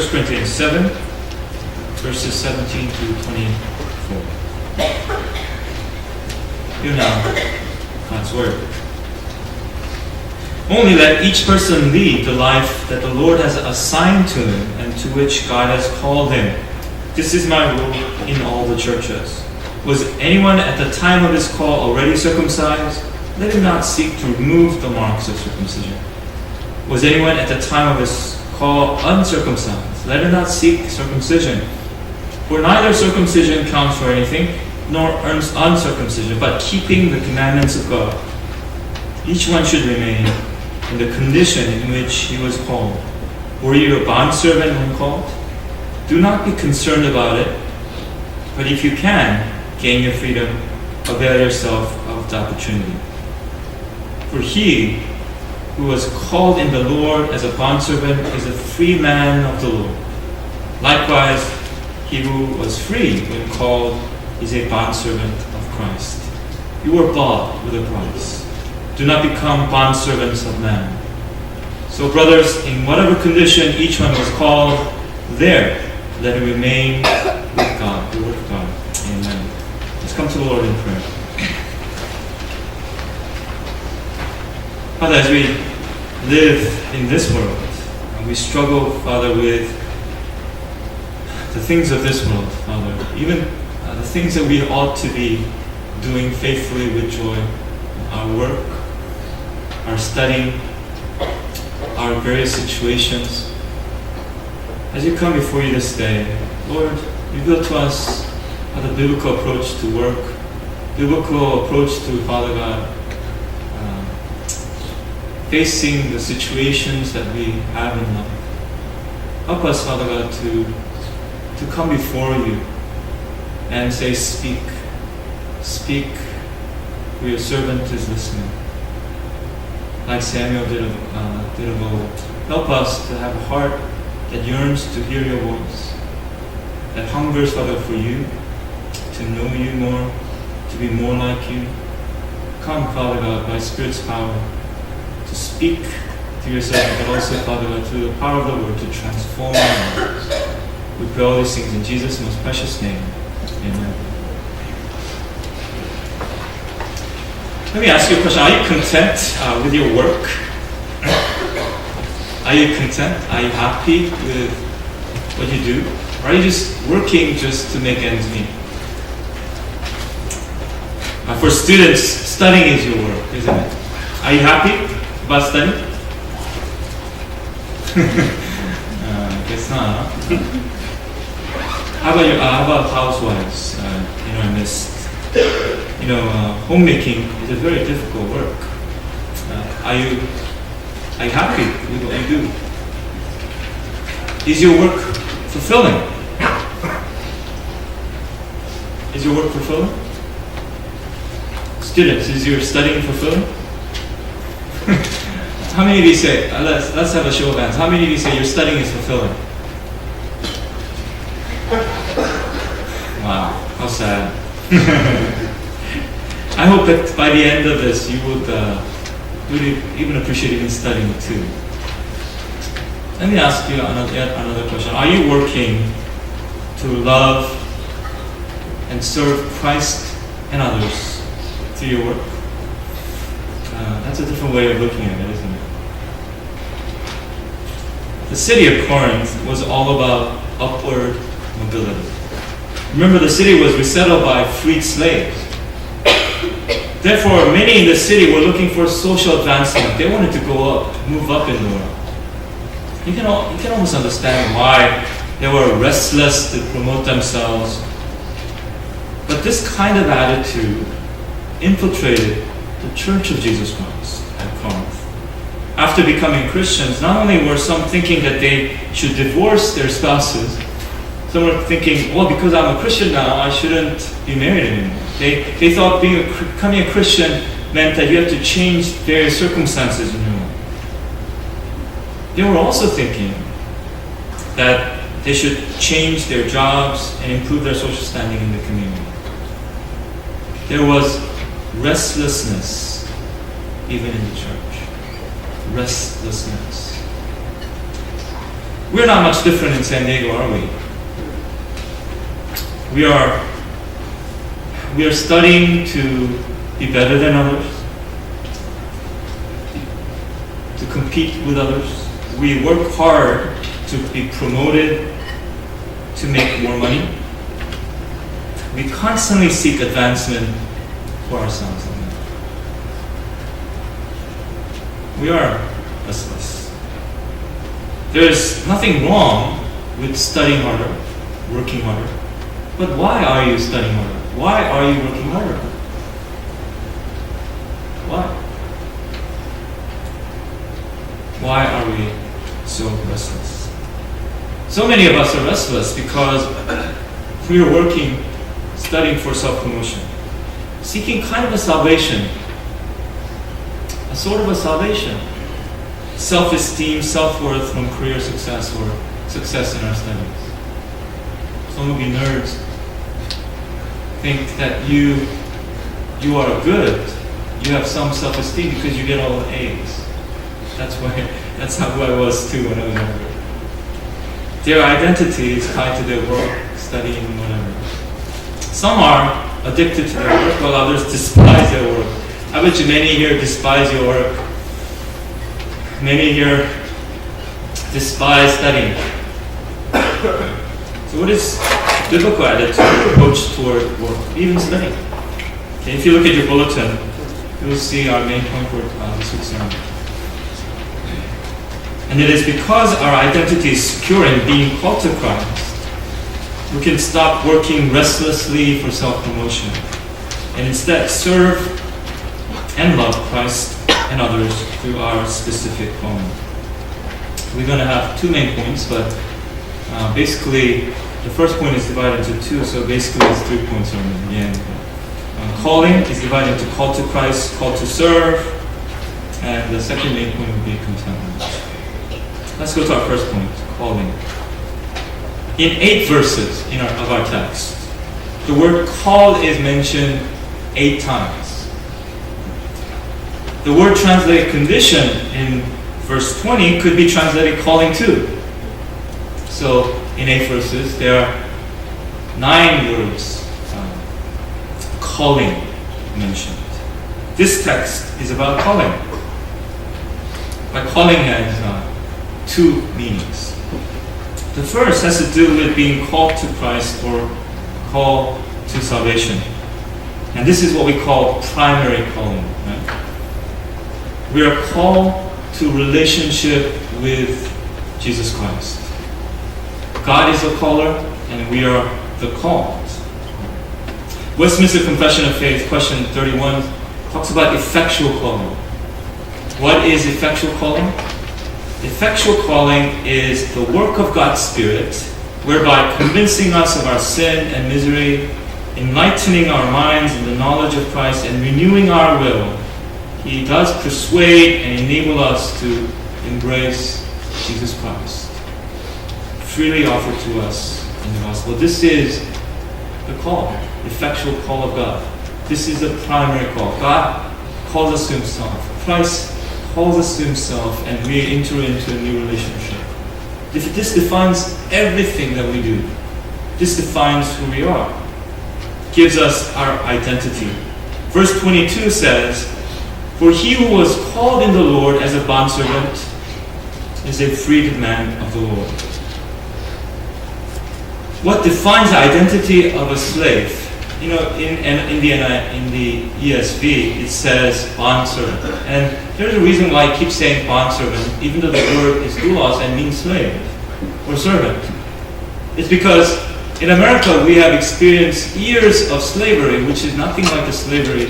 1 Corinthians 7, verses 17 to 24. Hear now God's Word. Only let each person lead the life that the Lord has assigned to him and to which God has called him. This is my rule in all the churches. Was anyone at the time of his call already circumcised? Let him not seek to remove the marks of circumcision. Was anyone at the time of his call uncircumcised? Let him not seek circumcision. For neither circumcision counts for anything, nor uncircumcision, but keeping the commandments of God. Each one should remain in the condition in which he was called. Were you a bondservant when called? Do not be concerned about it, but if you can, gain your freedom, avail yourself of the opportunity. For he who was called in the Lord as a bondservant is a free man of the Lord. Likewise, he who was free when called is a bondservant of Christ. You were bought with a price. Do not become bondservants of man. So, brothers, in whatever condition each one was called, there let him remain with God, the Word of God. Amen. Let's come to the Lord in prayer. Father, as we live in this world, and we struggle, Father, with the things of this world, Father, even the things that we ought to be doing faithfully with joy, our work, our studying, our various situations. As you come before you this day, Lord, reveal to us the biblical approach to work, biblical approach to, Father God, facing the situations that we have in life. Help us, Father God, to come before you and say, speak, for your servant is listening. Like Samuel did of old. Help us to have a heart that yearns to hear your voice, that hungers, Father, for you, to know you more, to be more like you. Come, Father God, by Spirit's power, to speak to yourself, but also, Father God, through the power of the Word, to transform our lives. We pray all these things in Jesus' most precious name. Amen. Let me ask you a question. Are you content with your work? Are you content? Are you happy with what you do? Or are you just working just to make ends meet? For students, studying is your work, isn't it? Are you happy about studying? Guess not. Huh? How about housewives? I missed. Homemaking is a very difficult work. Are you happy with what you do? Is your work fulfilling? Is your work fulfilling? Students, is your studying fulfilling? How many of you say, let's have a show of hands, how many of you say your studying is fulfilling? Wow, how sad. I hope that by the end of this you would even appreciate even studying too. Let me ask you another question. Are you working to love and serve Christ and others through your work? That's a different way of looking at it, isn't it? The city of Corinth was all about upward mobility. Remember, the city was resettled by freed slaves. Therefore, many in the city were looking for social advancement. They wanted to go up, move up in the world. You can almost understand why they were restless to promote themselves. But this kind of attitude infiltrated the Church of Jesus Christ at Corinth. After becoming Christians, not only were some thinking that they should divorce their spouses, some were thinking, well, because I'm a Christian now, I shouldn't be married anymore. They thought becoming a Christian meant that you have to change various circumstances in your life. They were also thinking that they should change their jobs and improve their social standing in the community. There was restlessness even in the church. Restlessness. We're not much different in San Diego, are we? We are studying to be better than others, to compete with others. We work hard to be promoted, to make more money. We constantly seek advancement for ourselves. We are restless. There is nothing wrong with studying harder, working harder. But why are you studying harder? Why are you working harder? Why? Why are we so restless? So many of us are restless because we are working, studying for self-promotion, seeking kind of a salvation, a sort of a salvation, self-esteem, self-worth from career success or success in our studies. Some of you nerds think that you are good, you have some self-esteem because you get all the A's. That's how I was too when I was younger. Their identity is tied to their work, studying, whatever. Some are addicted to their work, while others despise their work. I bet you many here despise your work. Many here despise studying. So what is biblical attitude, approach toward work, even studying? Okay, if you look at your bulletin, you will see our main point for this week's sermon. And it is because our identity is secure in being called to Christ, we can stop working restlessly for self-promotion and instead serve and love Christ and others through our specific calling. We're going to have two main points, but basically the first point is divided into two, so basically it's 3 points on the end. Calling is divided into call to Christ, call to serve, and the second main point would be contentment. Let's go to our first point, calling. In 8 verses of our text, the word call is mentioned 8 times. The word translated condition in verse 20 could be translated calling too. So in 8 verses, there are 9 words calling mentioned. This text is about calling. But calling has 2 meanings. The first has to do with being called to Christ or called to salvation. And this is what we call primary calling. Right? We are called to relationship with Jesus Christ. God is the caller, and we are the called. Westminster Confession of Faith, question 31, talks about effectual calling. What is effectual calling? Effectual calling is the work of God's Spirit, whereby convincing us of our sin and misery, enlightening our minds in the knowledge of Christ, and renewing our will. He does persuade and enable us to embrace Jesus Christ, freely offered to us in the gospel. This is the call, the effectual call of God. This is the primary call. God calls us to Himself. Christ calls us to Himself, and we enter into a new relationship. This defines everything that we do. This defines who we are. Gives us our identity. Verse 22 says, "For he who was called in the Lord as a bondservant is a freed man of the Lord." What defines the identity of a slave? You know, in the ESV, it says bondservant. And there's a reason why I keep saying bondservant, even though the word is doulos and means slave or servant. It's because in America, we have experienced years of slavery, which is nothing like the slavery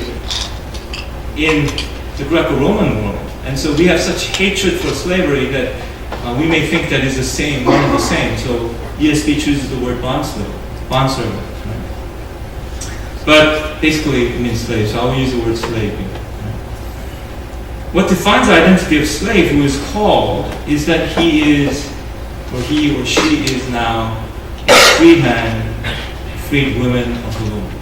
in the Greco-Roman world. And so we have such hatred for slavery that we may think that is the same, one and the same. So ESV chooses the word bondservant. Right? But basically it means slave, so I'll use the word slave here. Right? What defines the identity of slave who is called is that he is, or he or she is now a freed man, a freed woman of the Lord.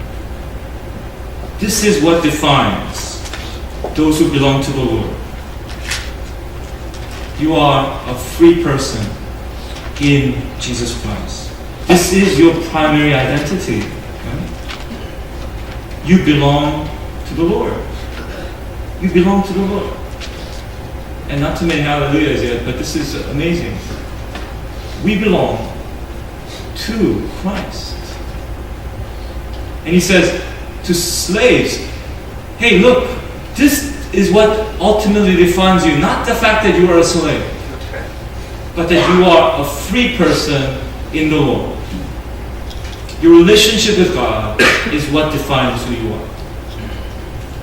This is what defines those who belong to the Lord. You are a free person in Jesus Christ. This is your primary identity. Right? You belong to the Lord. You belong to the Lord. And not too many hallelujahs yet, but this is amazing. We belong to Christ. And he says to slaves, hey, look, this is what ultimately defines you. Not the fact that you are a slave, but that you are a free person in the Lord. Your relationship with God is what defines who you are.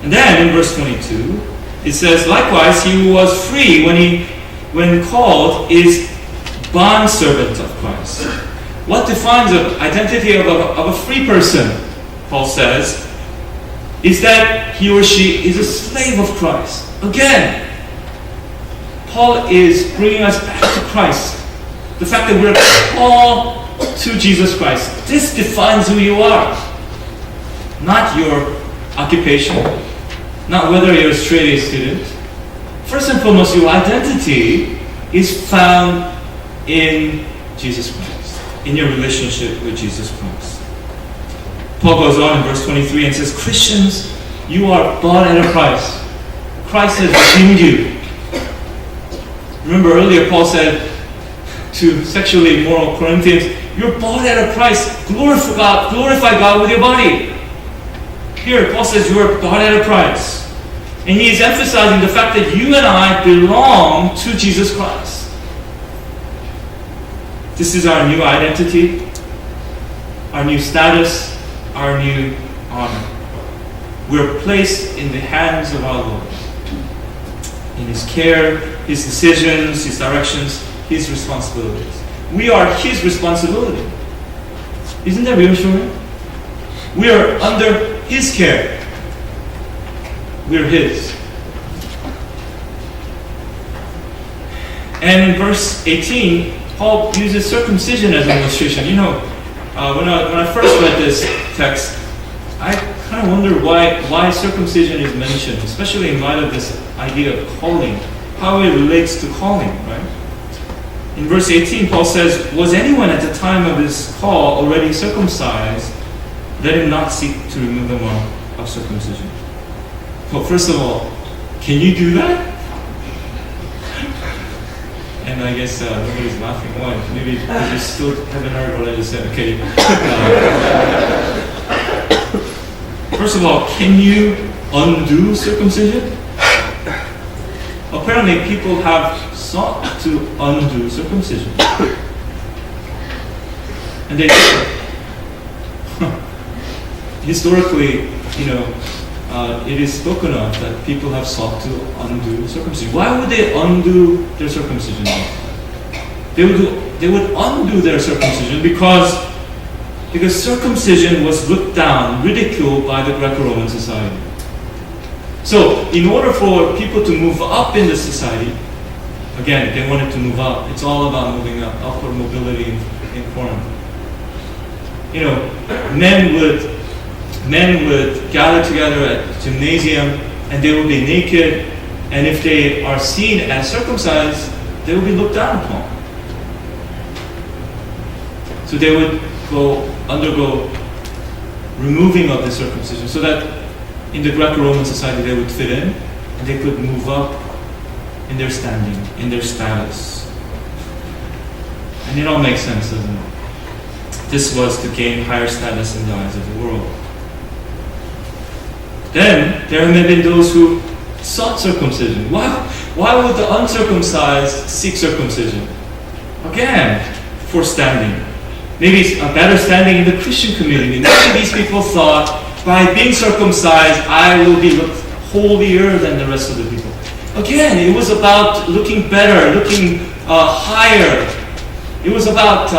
And then in verse 22, it says, likewise, he who was free when called is bondservant of Christ. What defines the identity of a free person, Paul says, is that he or she is a slave of Christ. Again, Paul is bringing us back to Christ. The fact that we're called to Jesus Christ. This defines who you are. Not your occupation. Not whether you're a straight A student. First and foremost, your identity is found in Jesus Christ. In your relationship with Jesus Christ. Paul goes on in verse 23 and says, Christians, you are bought at a price. Christ has redeemed you. Remember earlier Paul said to sexually immoral Corinthians, you're bought at a price. Glorify God with your body. Here Paul says you are bought at a price. And he is emphasizing the fact that you and I belong to Jesus Christ. This is our new identity, our new status, our new honor. We're placed in the hands of our Lord. In His care, His decisions, His directions, His responsibilities. We are His responsibility. Isn't that reassuring? We are under His care. We're His. And in verse 18, Paul uses circumcision as an illustration. You know, when I first read this text, I kind of wonder why circumcision is mentioned, especially in light of this idea of calling, how it relates to calling, right? In verse 18, Paul says, was anyone at the time of his call already circumcised? Let him not seek to remove the mark of circumcision. Well, first of all, can you do that? And I guess nobody's laughing. Why? Maybe because you still haven't heard what I just said. Okay. First of all, can you undo circumcision? Apparently, people have sought to undo circumcision. And they historically, it is spoken of that people have sought to undo circumcision. Why would they undo their circumcision? They would undo their circumcision because circumcision was looked down, ridiculed by the Greco-Roman society. So, in order for people to move up in the society, again, if they wanted to move up, it's all about moving up, upward mobility in Corinth. Men would gather together at gymnasium and they would be naked, and if they are seen as circumcised, they would be looked down upon. So they would undergo removing of the circumcision so that in the Greco-Roman society they would fit in and they could move up in their standing, in their status. And it all makes sense, doesn't it? This was to gain higher status in the eyes of the world. Then there may have been those who sought circumcision. Why would the uncircumcised seek circumcision? Again, for standing. Maybe a better standing in the Christian community. Maybe these people thought, by being circumcised, I will be looked holier than the rest of the people. Again, it was about looking better, looking higher. It was about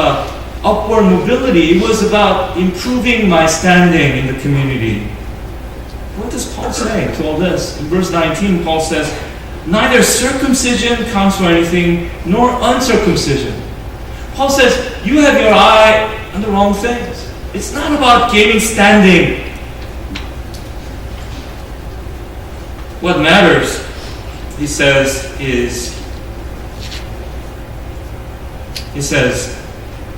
upward mobility. It was about improving my standing in the community. What does Paul say to all this? In verse 19, Paul says, neither circumcision counts for anything, nor uncircumcision. Paul says, you have your eye on the wrong things. It's not about gaining standing. What matters, he says, is He says,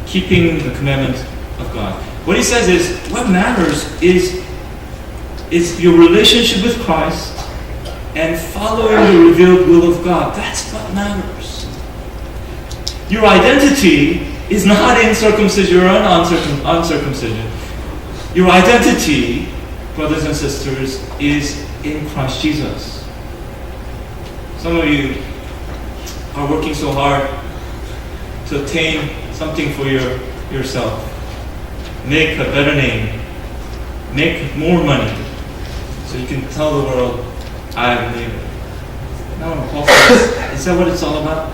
keeping the commandment of God. What he says is, what matters is your relationship with Christ and following the revealed will of God. That's what matters. Your identity is not in circumcision or uncircumcision. Your identity, brothers and sisters, is in Christ Jesus. Some of you are working so hard to obtain something for yourself. Make a better name. Make more money. So you can tell the world, I have made it. No, Paul says, is that what it's all about?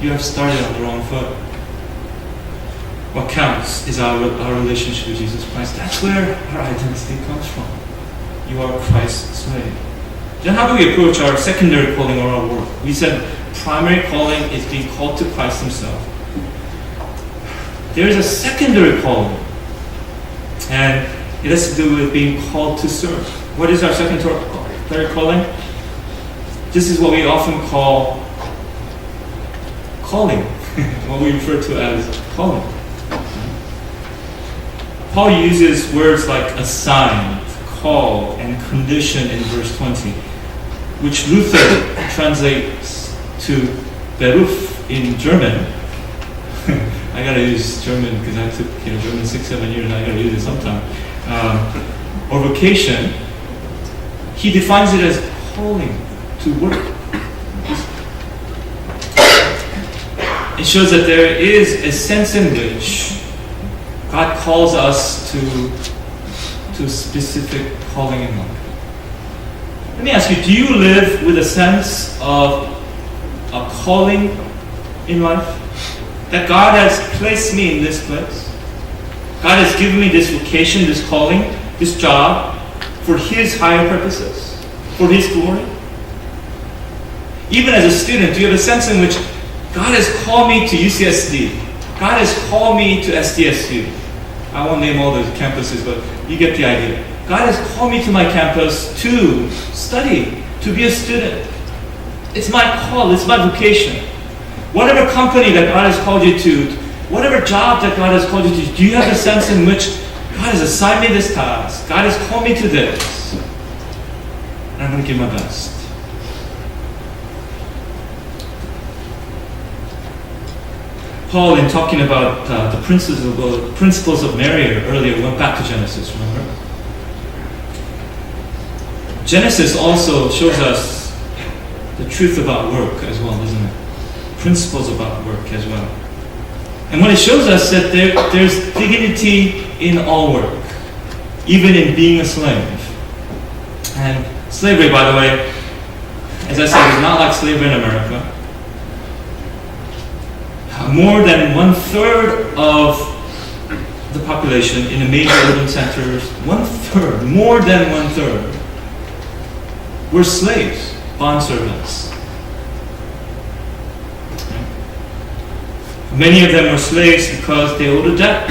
You have started on the wrong foot. What counts is our relationship with Jesus Christ. That's where our identity comes from. You are Christ's slave. Then how do we approach our secondary calling or our work? We said primary calling is being called to Christ himself. There is a secondary calling, and it has to do with being called to serve. What is our secondary calling? This is what we often call calling, what we refer to as calling. Paul uses words like assigned, call, and condition in verse 20, which Luther translates to Beruf in German. I gotta use German because I took German 6-7 years and I gotta use it sometime. Or vocation. He defines it as calling to work. It shows that there is a sense in which God calls us to specific calling in life. Let me ask you, do you live with a sense of a calling in life? That God has placed me in this place. God has given me this vocation, this calling, this job for His higher purposes, for His glory. Even as a student, do you have a sense in which God has called me to UCSD? God has called me to SDSU. I won't name all the campuses, but you get the idea. God has called me to my campus to study, to be a student. It's my call, it's my vocation. Whatever company that God has called you to, whatever job that God has called you to, do you have a sense in which God has assigned me this task? God has called me to this. And I'm going to give my best. Paul, in talking about the principles of marriage earlier, went back to Genesis, remember? Genesis also shows us the truth about work as well, doesn't it? Principles about work as well. And what it shows us that there's dignity in all work, even in being a slave. And slavery, by the way, as I said, is not like slavery in America. More than 1/3 of the population in the major urban centers, 1/3, more than 1/3, were slaves, bondservants. Many of them were slaves because they owed a debt.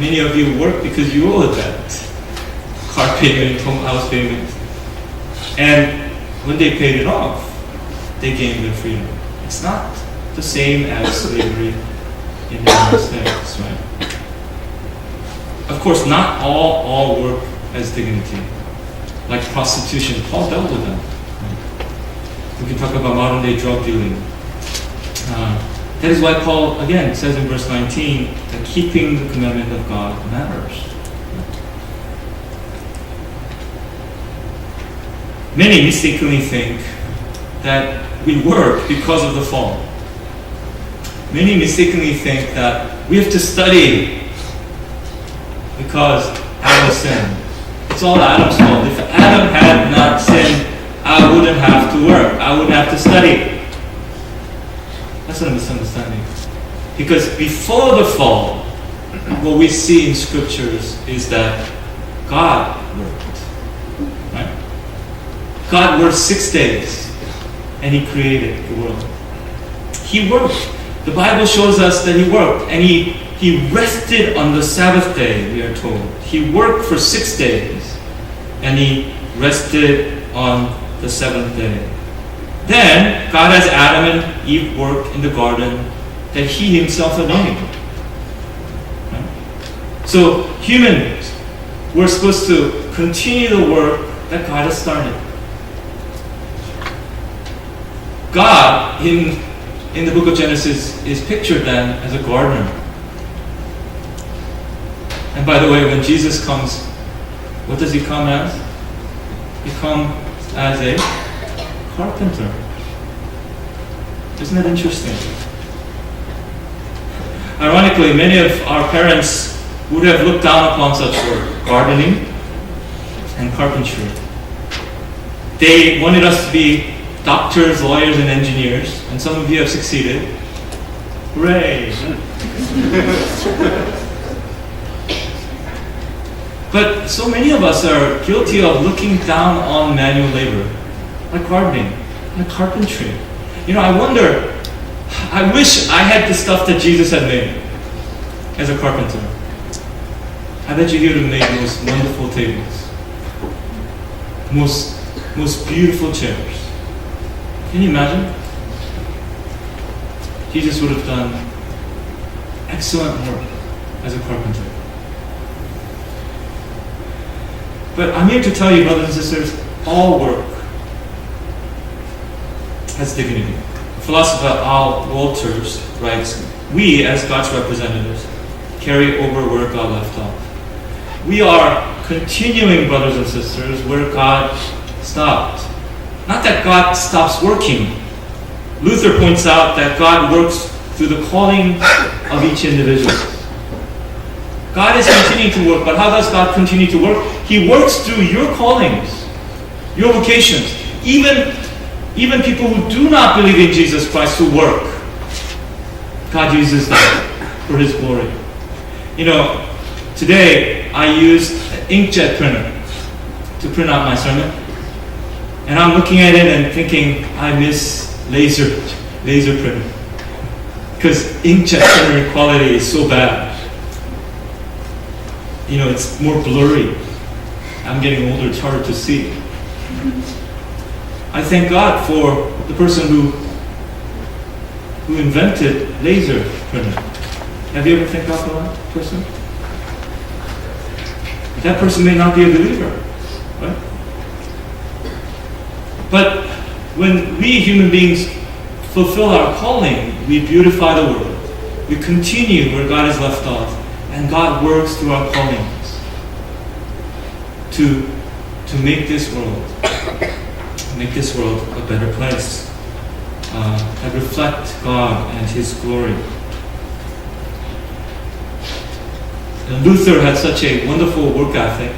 Many of you work because you owe a debt. Car payment, house payment. And when they paid it off, they gained their freedom. It's not the same as slavery in the United States, right? Of course, not all work has dignity. Like prostitution, Paul dealt with them. Right? We can talk about modern day drug dealing. That is why Paul, again, says in verse 19 that keeping the commandment of God matters. Many mistakenly think that we work because of the fall. Many mistakenly think that we have to study because Adam sinned. It's all Adam's fault. If Adam had not sinned, I wouldn't have to work. I wouldn't have to study. That's a misunderstanding. Because before the fall, what we see in scriptures is that God worked. Right? God worked 6 days and He created the world. He worked. The Bible shows us that He worked and He rested on the Sabbath day, we are told. He worked for 6 days and He rested on the seventh day. Then God has Adam and Eve work in the garden that He Himself had made. Right? So humans, we're supposed to continue the work that God has started. God, in the book of Genesis, is pictured then as a gardener. And by the way, when Jesus comes, what does He come as? He comes as a carpenter. Isn't that interesting? Ironically, many of our parents would have looked down upon such work, gardening and carpentry. They wanted us to be doctors, lawyers, and engineers, and some of you have succeeded. Hooray! But so many of us are guilty of looking down on manual labor, like gardening, like carpentry. I wonder, I wish I had the stuff that Jesus had made as a carpenter. I bet you he would have made the most wonderful tables, most beautiful chairs. Can you imagine? Jesus would have done excellent work as a carpenter. But I'm here to tell you, brothers and sisters, all work has dignity. Philosopher Al Walters writes, we, as God's representatives, carry over where God left off. We are continuing, brothers and sisters, where God stopped. Not that God stops working. Luther points out that God works through the calling of each individual. God is continuing to work, but how does God continue to work? He works through your callings, your vocations, even people who do not believe in Jesus Christ who work. God uses them for His glory. Today I used an inkjet printer to print out my sermon. And I'm looking at it and thinking, I miss laser printer. Because inkjet printer quality is so bad. It's more blurry. I'm getting older, it's harder to see. I thank God for the person who invented laser printer. Have you ever thanked God for that person? That person may not be a believer, right? But when we human beings fulfill our calling, we beautify the world. We continue where God has left off. And God works through our callings to make this world a better place that reflect God and His glory. And Luther had such a wonderful work ethic.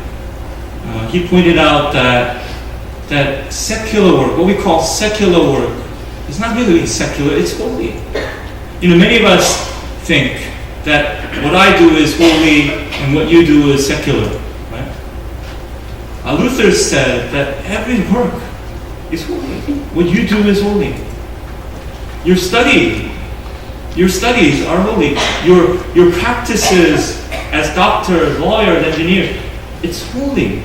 He pointed out that secular work, what we call secular work, is not really secular, it's holy. Many of us think that what I do is holy and what you do is secular, right? Luther said that every work is holy. What you do is holy. Your studies are holy. Your practices as doctors, lawyers, engineers, it's holy.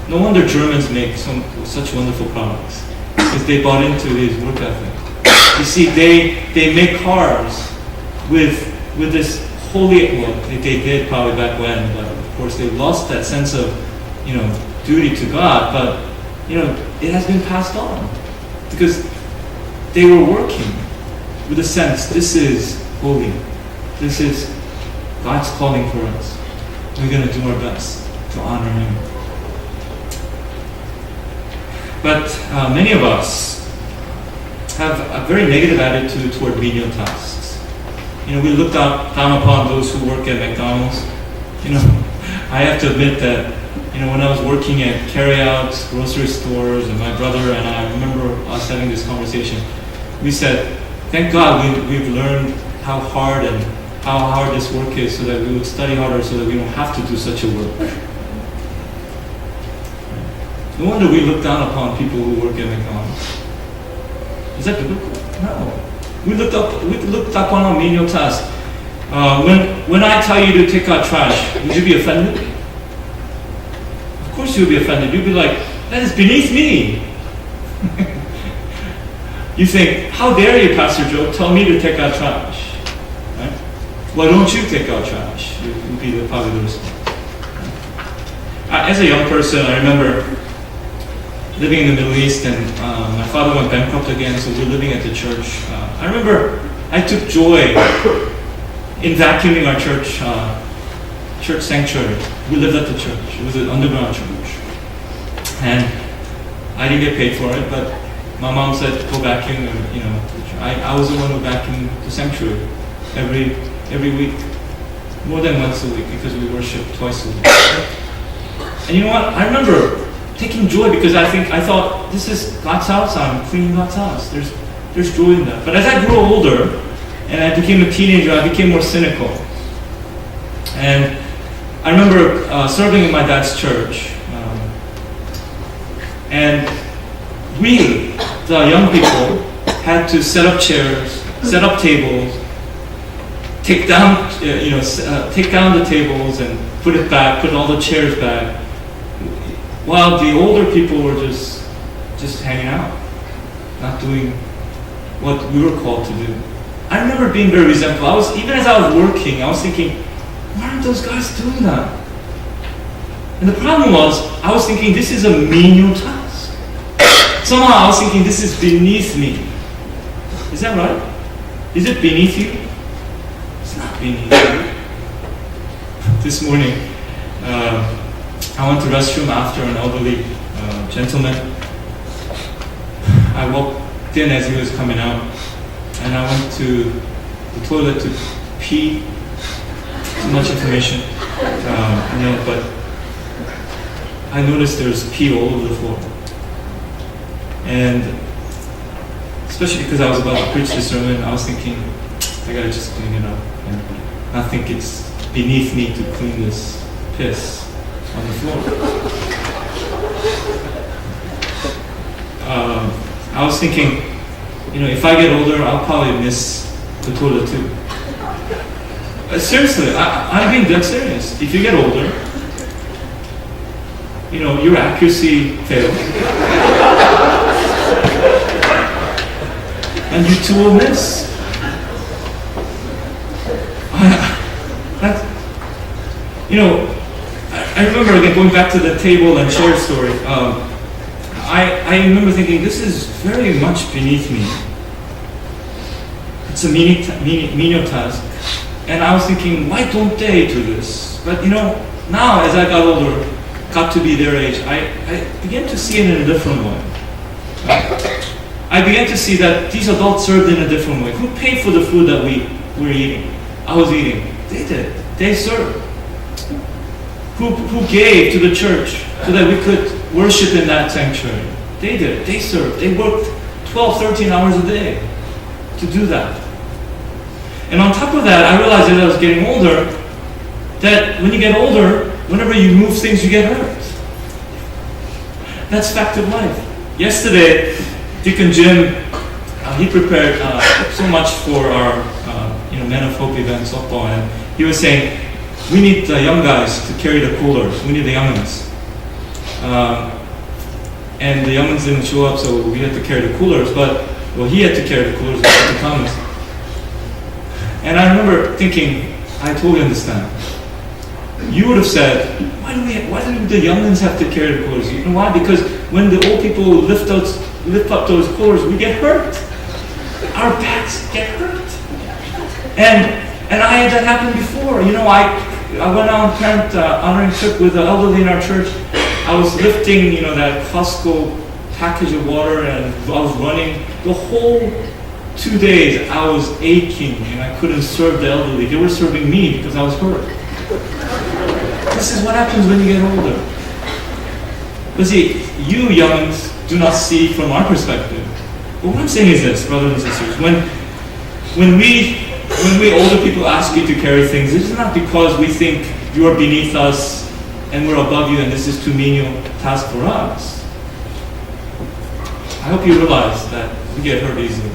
No wonder Germans make such wonderful products, because they bought into his work ethic. You see, they make cars with this holy, well, they did probably back when, but of course they lost that sense of, duty to God, but, it has been passed on, because they were working with a sense, this is holy, this is God's calling for us. We're going to do our best to honor Him. But many of us have a very negative attitude toward menial tasks. We look down upon those who work at McDonald's. I have to admit that, when I was working at carry-outs, grocery stores, and my brother and I remember us having this conversation. We said, thank God we've learned how hard this work is, so that we would study harder so that we don't have to do such a work. No wonder we look down upon people who work at McDonald's. Is that biblical? No. We looked up on our menial task. When I tell you to take out trash, would you be offended? Of course you would be offended. You'd be like, that is beneath me. You think, how dare you, Pastor Joe, tell me to take out trash? Right? Why don't you take out trash? Would be probably the response. As a young person, I remember living in the Middle East, and my father went bankrupt again, so we were living at the church. I remember I took joy in vacuuming our church sanctuary. We lived at the church. It was an underground church. And I didn't get paid for it, but my mom said, go vacuum, and, I was the one who vacuumed the sanctuary every week, more than once a week, because we worship twice a week. And you know what? I remember taking joy because I thought, this is God's house, I'm cleaning God's house. There's joy in that. But as I grew older, and I became a teenager, I became more cynical. And I remember serving in my dad's church. And we, the young people, had to set up chairs, set up tables, take down the tables and put it back, put all the chairs back, while the older people were just hanging out, not doing what we were called to do. I remember being very resentful. Even as I was working, I was thinking, why aren't those guys doing that? And the problem was, I was thinking, this is a menial task. Somehow I was thinking, this is beneath me. Is that right? Is it beneath you? It's not beneath you. This morning, I went to the restroom after an elderly gentleman. I walked in as he was coming out, and I went to the toilet to pee. Too much information, but I noticed there's pee all over the floor. And especially because I was about to preach this sermon, I was thinking, I gotta just clean it up. And I think it's beneath me to clean this piss on the floor. I was thinking, if I get older, I'll probably miss the toilet too. Seriously, I'm being dead serious. If you get older, your accuracy fails. And you too will miss. I remember, again, going back to the table and chair story, I remember thinking, this is very much beneath me. It's a menial task. And I was thinking, why don't they do this? But now as I got older, got to be their age, I began to see it in a different way. I began to see that these adults served in a different way. Who paid for the food that we were eating? I was eating. They did. They served. Who gave to the church so that we could worship in that sanctuary? They did. They served. They worked 12, 13 hours a day to do that. And on top of that, I realized as I was getting older, that when you get older, whenever you move things, you get hurt. That's fact of life. Yesterday, Deacon Jim, he prepared so much for our Men of Hope event, softball, and he was saying, we need the young guys to carry the coolers. We need the youngins. And the youngins didn't show up, so we had to carry the coolers, he had to carry the coolers with the Thomas. And I remember thinking, I totally understand. You would have said, why do the youngins have to carry the coolers? You know why? Because when the old people lift up those coolers, we get hurt. Our backs get hurt. And I had that happen before. I went on parent honoring trip with the elderly in our church. I was lifting, that Costco package of water, and I was running the whole 2 days. I was aching, and I couldn't serve the elderly. They were serving me because I was hurt. This is what happens when you get older. But see, you youngs do not see from our perspective. But what I'm saying is this, brothers and sisters, when we older people ask you to carry things, it is not because we think you are beneath us and we're above you and this is too menial task for us. I hope you realize that we get hurt easily.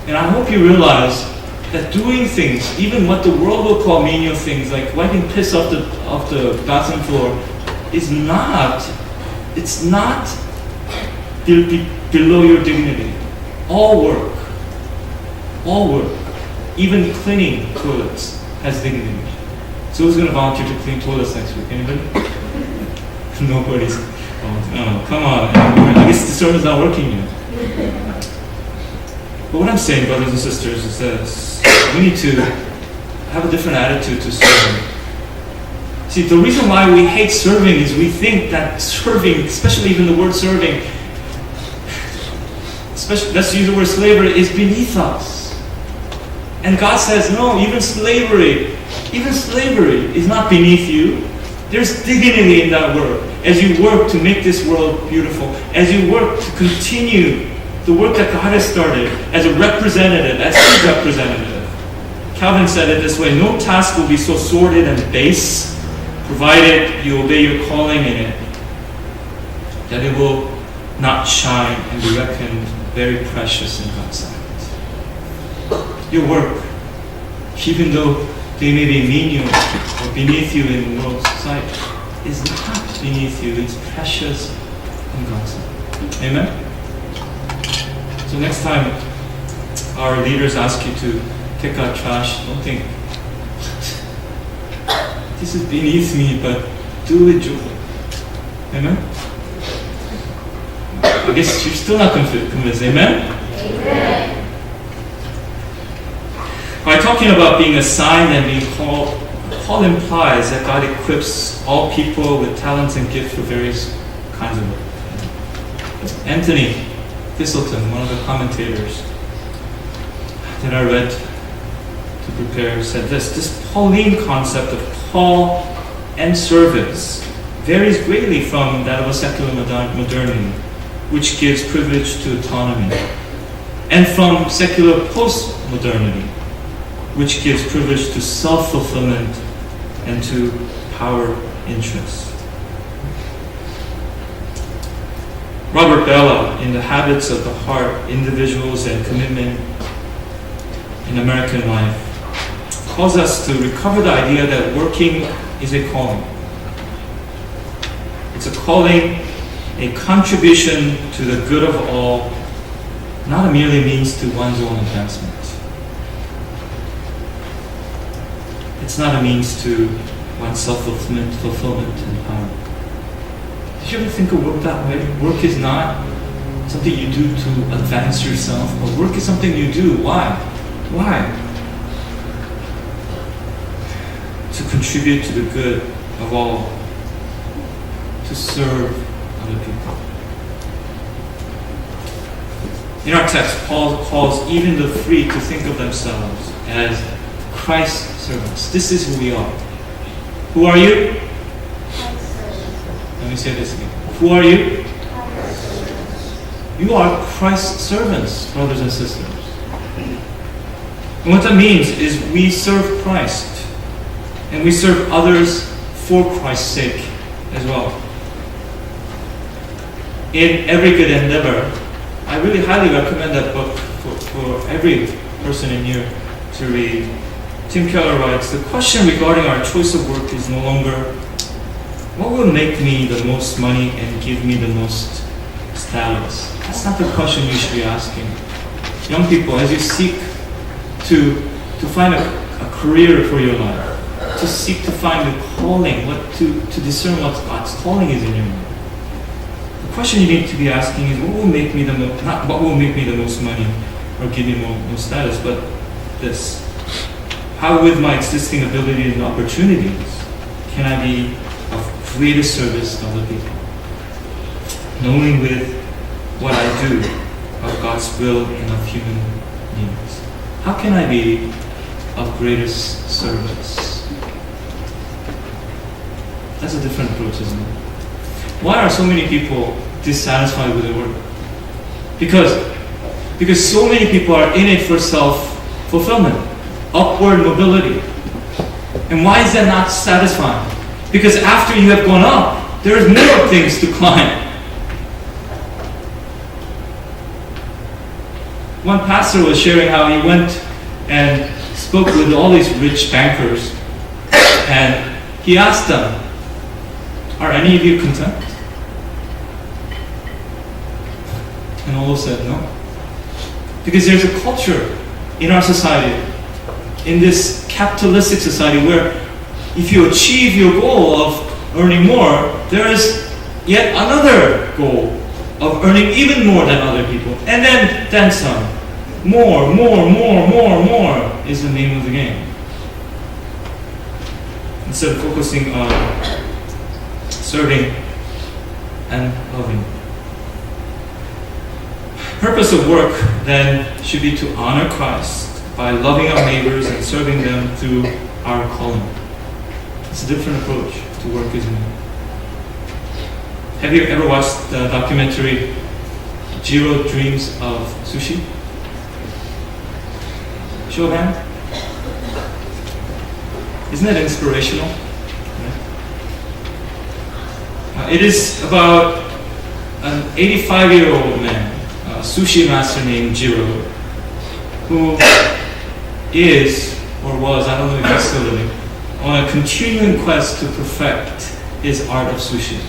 And I hope you realize that doing things, even what the world will call menial things, like wiping piss off the bathroom floor, it's not below your dignity. All work, even cleaning toilets has dignity. So who's going to volunteer to clean toilets next week? Anybody? Nobody's. Oh, come on. I guess the sermon's not working yet. But what I'm saying, brothers and sisters, is this. We need to have a different attitude to serving. See, the reason why we hate serving is we think that serving, especially even the word serving, especially, let's use the word slavery, is beneath us. And God says, no, even slavery is not beneath you. There's dignity in that work. As you work to make this world beautiful, as you work to continue the work that God has started as a representative, as His representative. Calvin said it this way: no task will be so sordid and base, provided you obey your calling in it, that it will not shine and be reckoned very precious in God's sight. Your work, even though they may be menial or beneath you in the world's sight, is not beneath you. It's precious in God's sight. Amen? So next time our leaders ask you to take out trash, don't think, this is beneath me, but do it joy. Amen? I guess you're still not convinced. Amen? Amen. By talking about being assigned and being called, Paul implies that God equips all people with talents and gifts for various kinds of work. Anthony Thistleton, one of the commentators that I read to prepare, said this Pauline concept of call and service varies greatly from that of a secular modernity, which gives privilege to autonomy, and from secular postmodernity, which gives privilege to self-fulfillment and to power interest. Robert Bellah, in The Habits of the Heart, Individuals and Commitment in American Life, calls us to recover the idea that working is a calling. It's a calling, a contribution to the good of all, not a merely means to one's own advancement. It's not a means to one's self-fulfillment and power. Did you ever think of work that way? Work is not something you do to advance yourself, but work is something you do. Why? To contribute to the good of all, to serve other people. In our text, Paul calls even the free to think of themselves as Christ's servants. This is who we are. Who are you? Let me say this again. Who are you? You are Christ's servants, brothers and sisters. And what that means is we serve Christ, and we serve others for Christ's sake as well. In Every Good Endeavor, I really highly recommend that book for every person in here to read. Tim Keller writes, the question regarding our choice of work is no longer, what will make me the most money and give me the most status? That's not the question you should be asking. Young people, as you seek to find a career for your life, to seek to find a calling, to discern what God's calling is in your life, the question you need to be asking is, what will make me the most, not what will make me the most money or give me more status, but this. How, with my existing abilities and opportunities, can I be of greater service to other people? Knowing with what I do of God's will and of human needs. How can I be of greatest service? That's a different approach, isn't it? Why are so many people dissatisfied with their work? Because so many people are in it for self-fulfillment, upward mobility. And why is that not satisfying? Because after you have gone up, there is more things to climb. One pastor was sharing how he went and spoke with all these rich bankers, and he asked them, are any of you content? And all said no. Because there's a culture in our society, in this capitalistic society, where if you achieve your goal of earning more, there is yet another goal of earning even more than other people. And then some. More is the name of the game. Instead of focusing on serving and loving. Purpose of work then should be to honor Christ by loving our neighbors and serving them through our calling. It's a different approach to work, isn't it? Have you ever watched the documentary Jiro Dreams of Sushi? Show of hand? Isn't that inspirational? It is about an 85-year-old man, a sushi master named Jiro, who is, or was, I don't know if he's still living, on a continuing quest to perfect his art of sushi.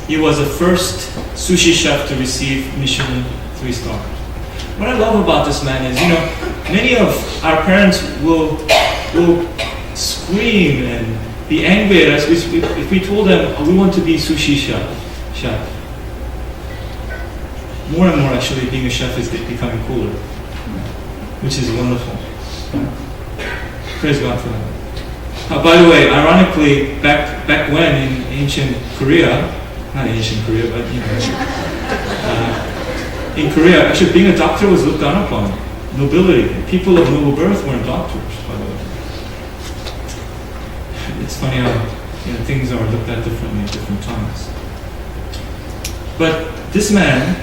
He was the first sushi chef to receive Michelin 3 stars. What I love about this man is, many of our parents will scream and be angry at us if we told them, we want to be sushi chef. More and more, actually, being a chef is becoming cooler, which is wonderful. Praise God for that. By the way, ironically, back when in ancient Korea, not ancient Korea, but in Korea, actually being a doctor was looked down upon. Nobility, people of noble birth weren't doctors, by the way. It's funny how things are looked at differently at different times. But this man,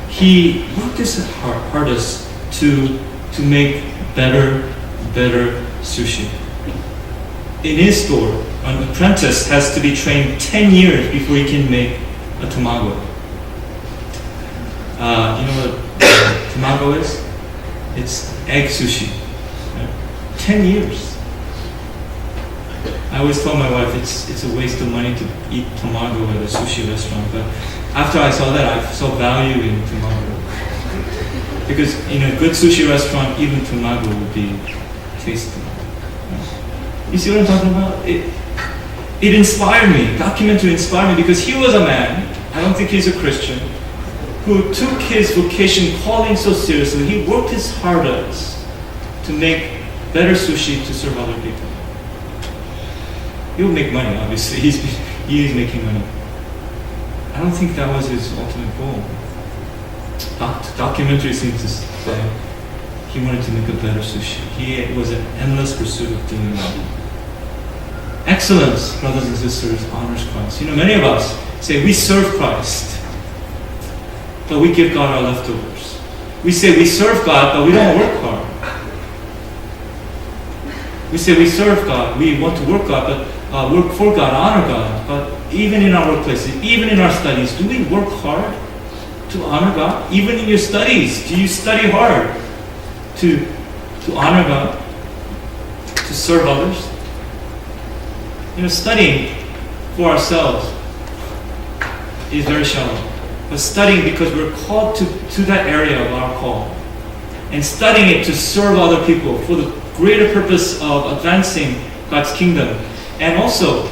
he worked his hardest to make better sushi. In his store, an apprentice has to be trained 10 years before he can make a tamago. You know what tamago is? It's egg sushi. Right? 10 years. I always tell my wife it's a waste of money to eat tamago at a sushi restaurant, but after I saw that, I saw value in tamago. Because in a good sushi restaurant, even tamago would be tasty. You see what I'm talking about? It inspired me. Documentary inspired me because he was a man, I don't think he's a Christian, who took his vocation calling so seriously. He worked his hardest to make better sushi to serve other people. He'll make money, obviously. He is making money. I don't think that was his ultimate goal. Documentary seems to say he wanted to make a better sushi. He was an endless pursuit of doing that. Excellence, brothers and sisters, honors Christ. Many of us say we serve Christ, but we give God our leftovers. We say we serve God, but we don't work hard. We say we serve God, we want to work God, but work for God, honor God. But even in our workplaces, even in our studies, do we work hard to honor God? Even in your studies, do you study hard to honor God, to serve others? Studying for ourselves is very shallow. But studying because we're called to that area of our call. And studying it to serve other people for the greater purpose of advancing God's kingdom. And also,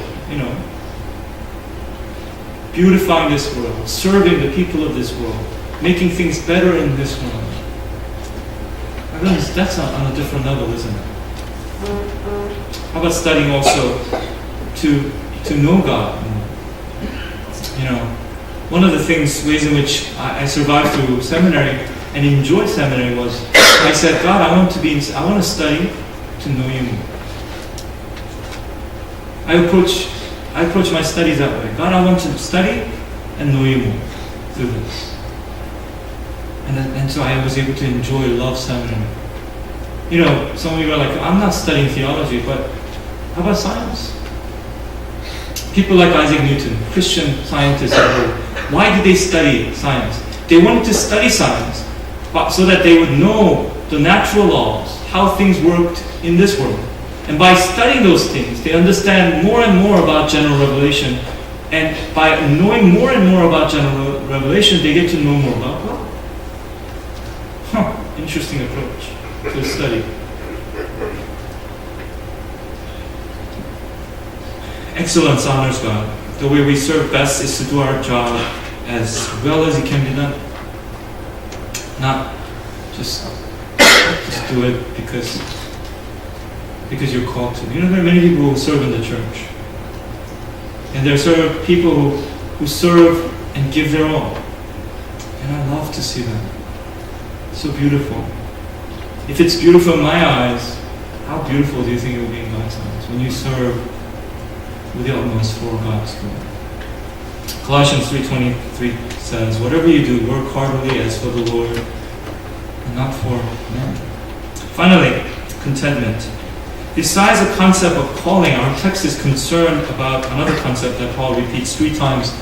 beautifying this world, serving the people of this world, making things better in this world. I realize that's on a different level, isn't it? How about studying also to know God? One of the ways in which I survived through seminary and enjoyed seminary was I said, God, I want to study to know you more. I approach my studies that way. God, I want to study and know you more through this. And so I was able to enjoy love seminary. Some of you are like, I'm not studying theology, but how about science? People like Isaac Newton, Christian scientists, why did they study science? They wanted to study science so that they would know the natural laws, how things worked in this world. And by studying those things, they understand more and more about general revelation. And by knowing more and more about general revelation, they get to know more about God. Interesting approach to the study. Excellence honors God. The way we serve best is to do our job as well as it can be done. Not just do it because you're called to. You know, there are many people who serve in the church. And there are people who serve and give their all. And I love to see that. So beautiful. If it's beautiful in my eyes, how beautiful do you think it will be in God's eyes when you serve with the utmost for God's good? Colossians 3:23 says, whatever you do, work heartily as for the Lord and not for men. Finally, contentment. Besides the concept of calling, our text is concerned about another concept that Paul repeats 3 times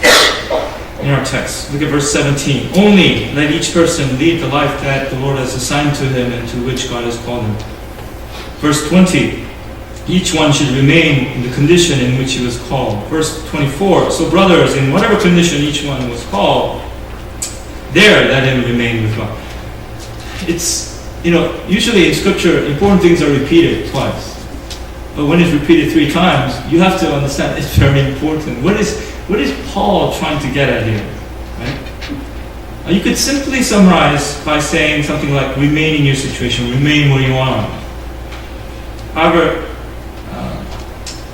in our text. Look at verse 17. Only let each person lead the life that the Lord has assigned to him and to which God has called him. Verse 20. Each one should remain in the condition in which he was called. Verse 24. So brothers, in whatever condition each one was called, there let him remain with God. It's, usually in Scripture, important things are repeated twice. But when it's repeated 3 times, you have to understand it's very important. What is Paul trying to get at here? Right? You could simply summarize by saying something like, remain in your situation, remain where you are. However,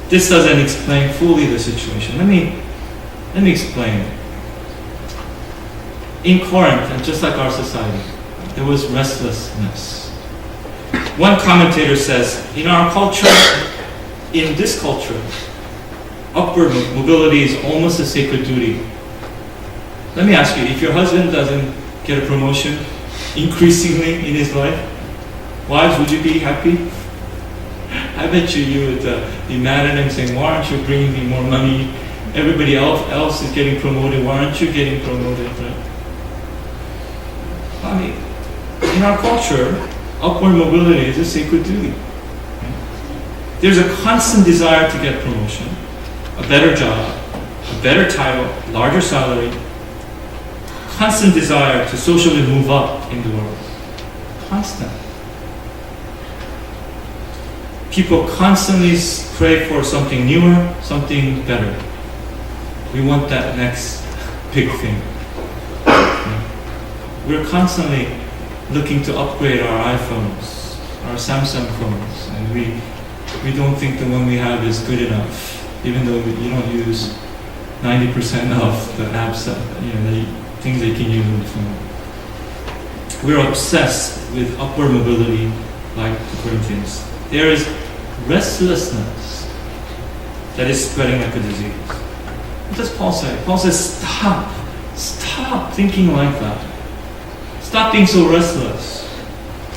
this doesn't explain fully the situation. Let me explain. In Corinth, and just like our society, there was restlessness. One commentator says, in our culture, in this culture, upward mobility is almost a sacred duty. Let me ask you, if your husband doesn't get a promotion increasingly in his life, wives, would you be happy? I bet you would be mad at him saying, why aren't you bringing me more money? Everybody else is getting promoted. Why aren't you getting promoted? Right? I mean, in our culture, upward mobility is a sacred duty. Right? There's a constant desire to get promotion, a better job, a better title, larger salary, constant desire to socially move up in the world. Constant. People constantly crave for something newer, something better. We want that next big thing. We're constantly looking to upgrade our iPhones, our Samsung phones, and we don't think the one we have is good enough, even though you don't use 90% of the apps, the things that you can use on the phone. We're obsessed with upward mobility like the Corinthians. There is restlessness that is spreading like a disease. What does Paul say? Paul says, stop thinking like that. Stop being so restless.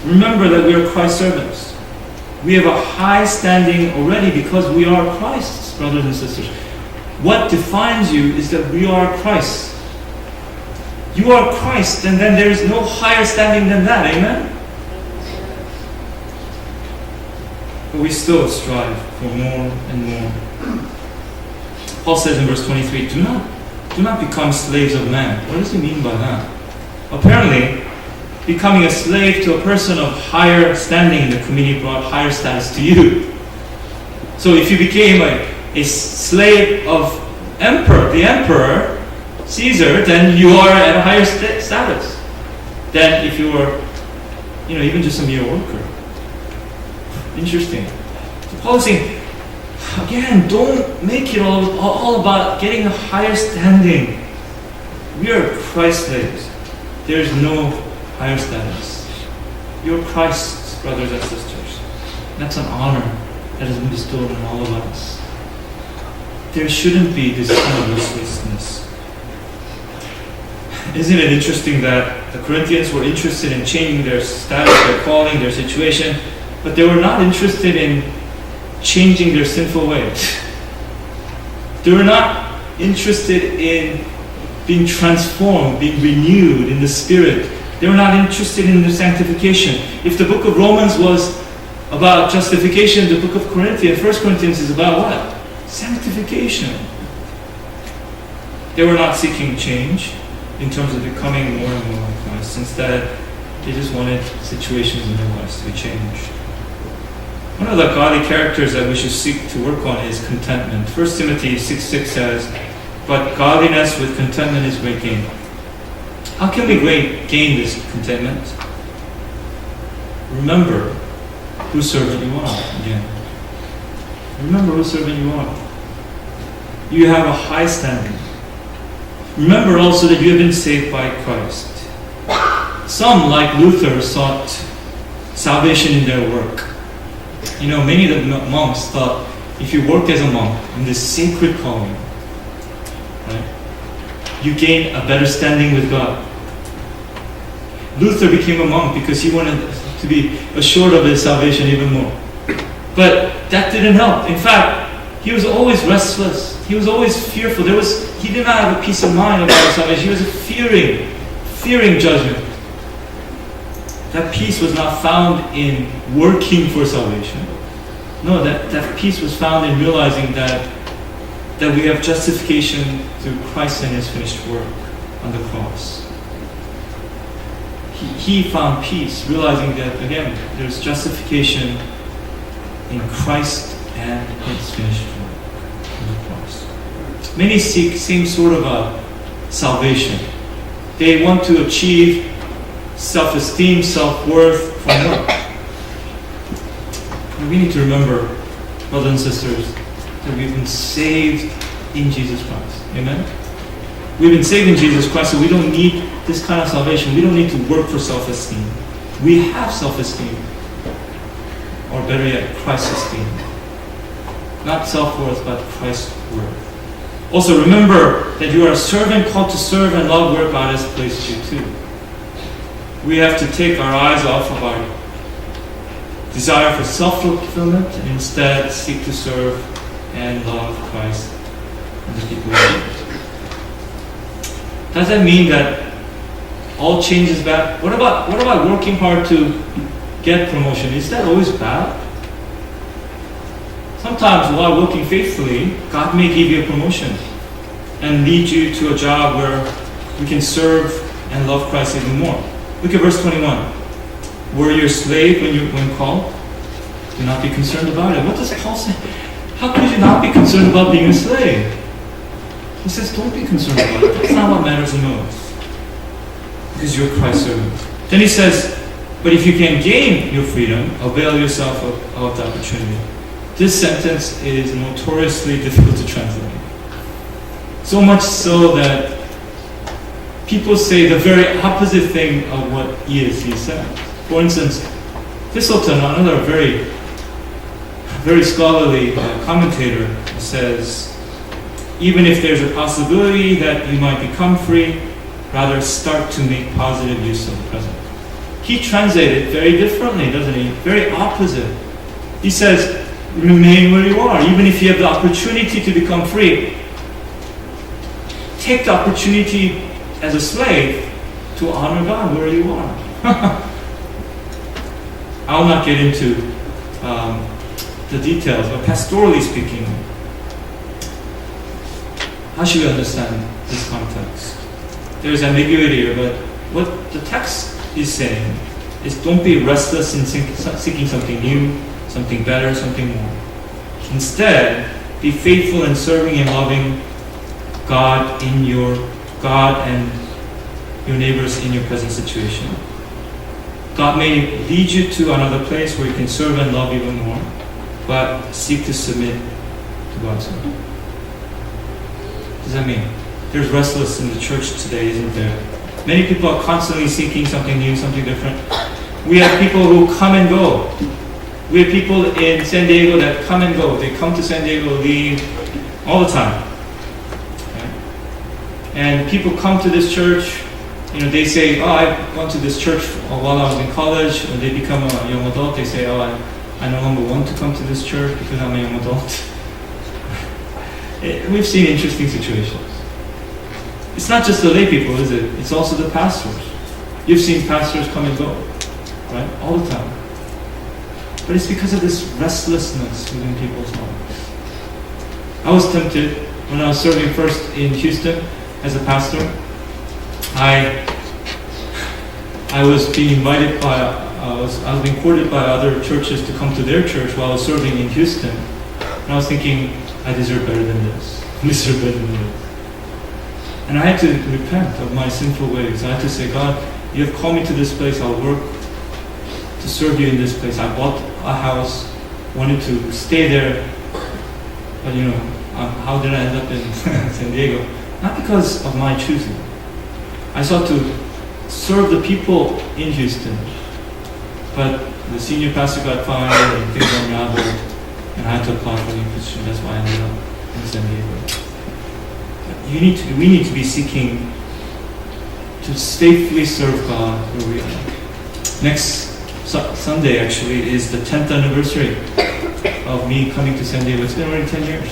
Remember that we are Christ's servants. We have a high standing already because we are Christ's brothers and sisters. What defines you is that we are Christ. You are Christ, and then there is no higher standing than that. Amen? But we still strive for more and more. Paul says in verse 23, do not become slaves of man. What does he mean by that? Apparently, becoming a slave to a person of higher standing in the community brought higher status to you. So if you became a slave of the emperor, Caesar, then you are at a higher status than if you were, even just a mere worker. Interesting. So Paul is saying, again, don't make it all about getting a higher standing. We are Christ's slaves. There is no higher status. You're Christ's brothers and sisters. That's an honor that has been bestowed on all of us. There shouldn't be this kind of restlessness. Isn't it interesting that the Corinthians were interested in changing their status, their calling, their situation, but they were not interested in changing their sinful ways. They were not interested in being transformed, being renewed in the Spirit. They were not interested in the sanctification. If the book of Romans was about justification, the book of Corinthians, 1 Corinthians is about what? Sanctification. They were not seeking change in terms of becoming more and more like Christ. Instead, They just wanted situations in their lives to be changed. One of the godly characters that we should seek to work on is contentment. 1 Timothy 6:6 says, "But godliness with contentment is great gain." How can we gain this contentment? Remember whose servant you are again. Remember whose servant you are. You have a high standing. Remember also that you have been saved by Christ. Some, like Luther, sought salvation in their work. Many of the monks thought if you work as a monk in this sacred calling, right, you gain a better standing with God. Luther became a monk because he wanted to be assured of his salvation even more. But that didn't help. In fact, he was always restless. He was always fearful. He did not have a peace of mind about his salvation. He was fearing judgment. That peace was not found in working for salvation. No, that peace was found in realizing that we have justification through Christ and His finished work on the cross. He found peace, realizing that, again, there's justification in Christ and His finished work on the cross. Many seek same sort of a salvation. They want to achieve self-esteem, self-worth from work. And we need to remember, brothers and sisters, that we've been saved in Jesus Christ. Amen? We've been saved in Jesus Christ, so we don't need this kind of salvation. We don't need to work for self-esteem. We have self-esteem. Or better yet, Christ's esteem. Not self-worth, but Christ's worth. Also, remember that you are a servant called to serve and love where God has placed you too. We have to take our eyes off of our desire for self-fulfillment and instead seek to serve and love Christ and the people we love. Does that mean that all change is bad? What about working hard to get promotion? Is that always bad? Sometimes while working faithfully, God may give you a promotion and lead you to a job where you can serve and love Christ even more. Look at verse 21. Were you a slave when called? Do not be concerned about it. What does Paul say? How could you not be concerned about being a slave? He says, don't be concerned about it. That's not what matters the most. Because you're Christ's servant. Then he says, but if you can gain your freedom, avail yourself of the opportunity. This sentence is notoriously difficult to translate. So much so that people say the very opposite thing of what he said. For instance, Thistleton, another very, very scholarly commentator, says, even if there's a possibility that you might become free, rather start to make positive use of the present. He translated very differently, doesn't he? Very opposite. He says, remain where you are, even if you have the opportunity to become free. Take the opportunity as a slave to honor God where you are. I will not get into the details, but pastorally speaking, how should we understand this context? There's ambiguity here, but what the text is saying is don't be restless in seeking something new, something better, something more. Instead, be faithful in serving and loving God and your neighbors in your present situation. God may lead you to another place where you can serve and love even more, but seek to submit to God's will. What does that mean? There's restlessness in the church today, isn't there? Many people are constantly seeking something new, something different. We have people who come and go. We have people in San Diego that come and go. They come to San Diego, leave all the time. Right? And people come to this church, they say, I've gone to this church while I was in college. When they become a young adult, they say, I no longer want to come to this church because I'm a young adult. We've seen interesting situations. It's not just the lay people, is it? It's also the pastors. You've seen pastors come and go, right? All the time. But it's because of this restlessness within people's lives. I was tempted when I was serving first in Houston as a pastor. I I was being invited by, I was being courted by other churches to come to their church while I was serving in Houston. And I was thinking, I deserve better than this. I deserve better than this. And I had to repent of my sinful ways. I had to say, God, you have called me to this place. I'll work to serve you in this place. I bought a house, wanted to stay there. But how did I end up in San Diego? Not because of my choosing. I sought to serve the people in Houston. But the senior pastor got fired and things unraveled. And I had to apply for the position. That's why I ended up in San Diego. We need to be seeking to faithfully serve God where we are. Next Sunday actually is the 10th anniversary of me coming to San Diego. It's been already 10 years.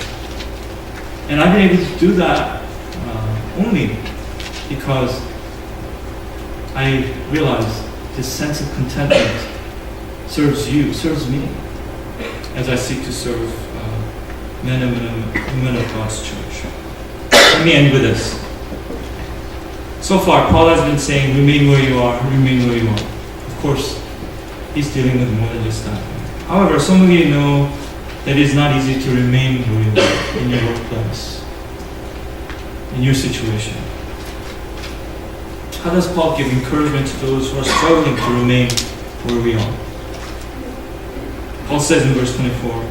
And I've been able to do that only because I realize this sense of contentment serves me, as I seek to serve men and women of God's church. Let me end with this. So far, Paul has been saying, remain where you are, remain where you are. Of course, he's dealing with more than just that. However, some of you know that it is not easy to remain where you are in your workplace, in your situation. How does Paul give encouragement to those who are struggling to remain where we are? Paul says in verse 24,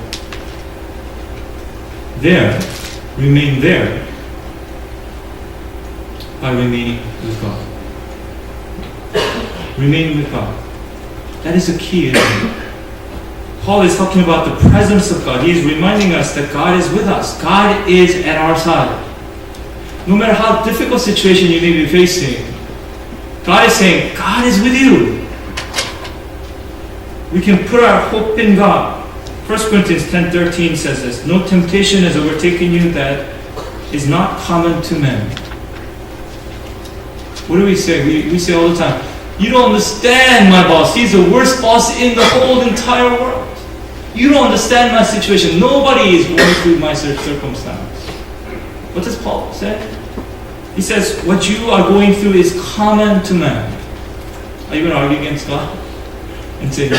remain there by remaining with God. Remain with God. That is a key, isn't it? Paul is talking about the presence of God. He is reminding us that God is with us. God is at our side. No matter how difficult situation you may be facing, God is saying, God is with you. We can put our hope in God. 1 Corinthians 10:13 says this, no temptation has overtaken you that is not common to men. What do we say? We say all the time, you don't understand my boss. He's the worst boss in the whole entire world. You don't understand my situation. Nobody is going through my circumstance. What does Paul say? He says, what you are going through is common to man. Are you going to argue against God? And say,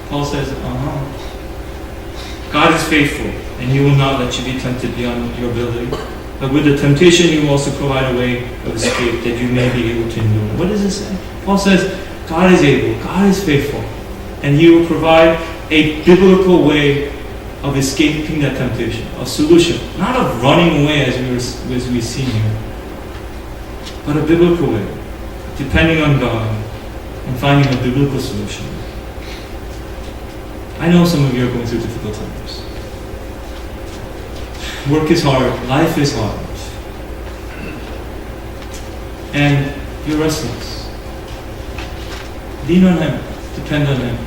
Paul says, God is faithful, and He will not let you be tempted beyond your ability. But with the temptation, He will also provide a way of escape that you may be able to endure. What does it say? Paul says, God is able, God is faithful, and He will provide a biblical way of escaping that temptation, a solution, not of running away as we see here, but a biblical way, depending on God and finding a biblical solution. I know some of you are going through difficult times. Work is hard, life is hard, and you're restless. Lean on Him, depend on Him.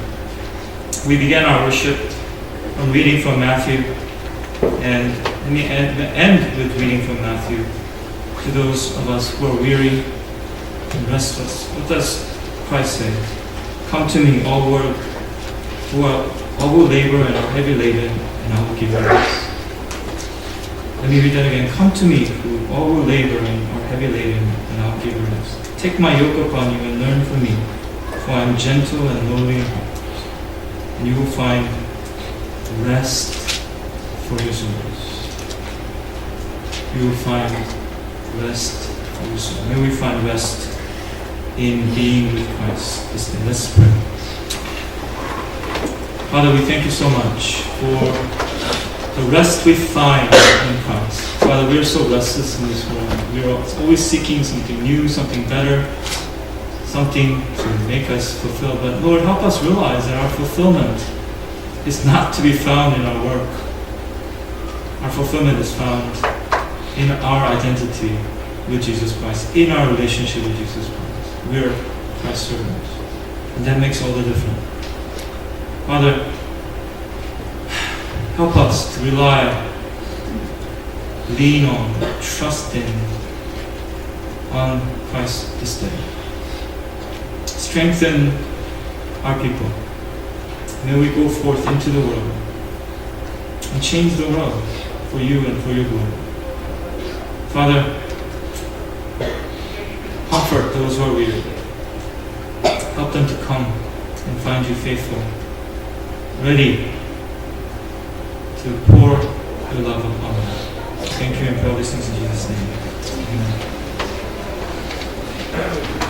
We began our worship from reading from Matthew, and let me end with reading from Matthew to those of us who are weary and restless. What does Christ say? Come to me, all who labor and are heavy laden, and I will give you rest. Let me read that again. Come to me, all who labor and are heavy laden, and I will give you rest. Take my yoke upon you and learn from me, for I am gentle and lowly in heart, and you will find rest for your souls. You will find rest for your souls. May we find rest in being with Christ this day. Let's pray. Father, we thank you so much for the rest we find in Christ. Father, we are so restless in this world. We are always seeking something new, something better, something to make us fulfilled. But Lord, help us realize that our fulfillment is not to be found in our work. Our fulfillment is found in our identity with Jesus Christ, in our relationship with Jesus Christ. We are Christ's servants. And that makes all the difference. Father, help us to rely, lean on, trust on Christ this day. Strengthen our people. May we go forth into the world and change the world for you and for your glory. Father, comfort those who are weary. come and find you faithful, ready to pour your love upon them. Thank you and pray all these things in Jesus' name. Amen.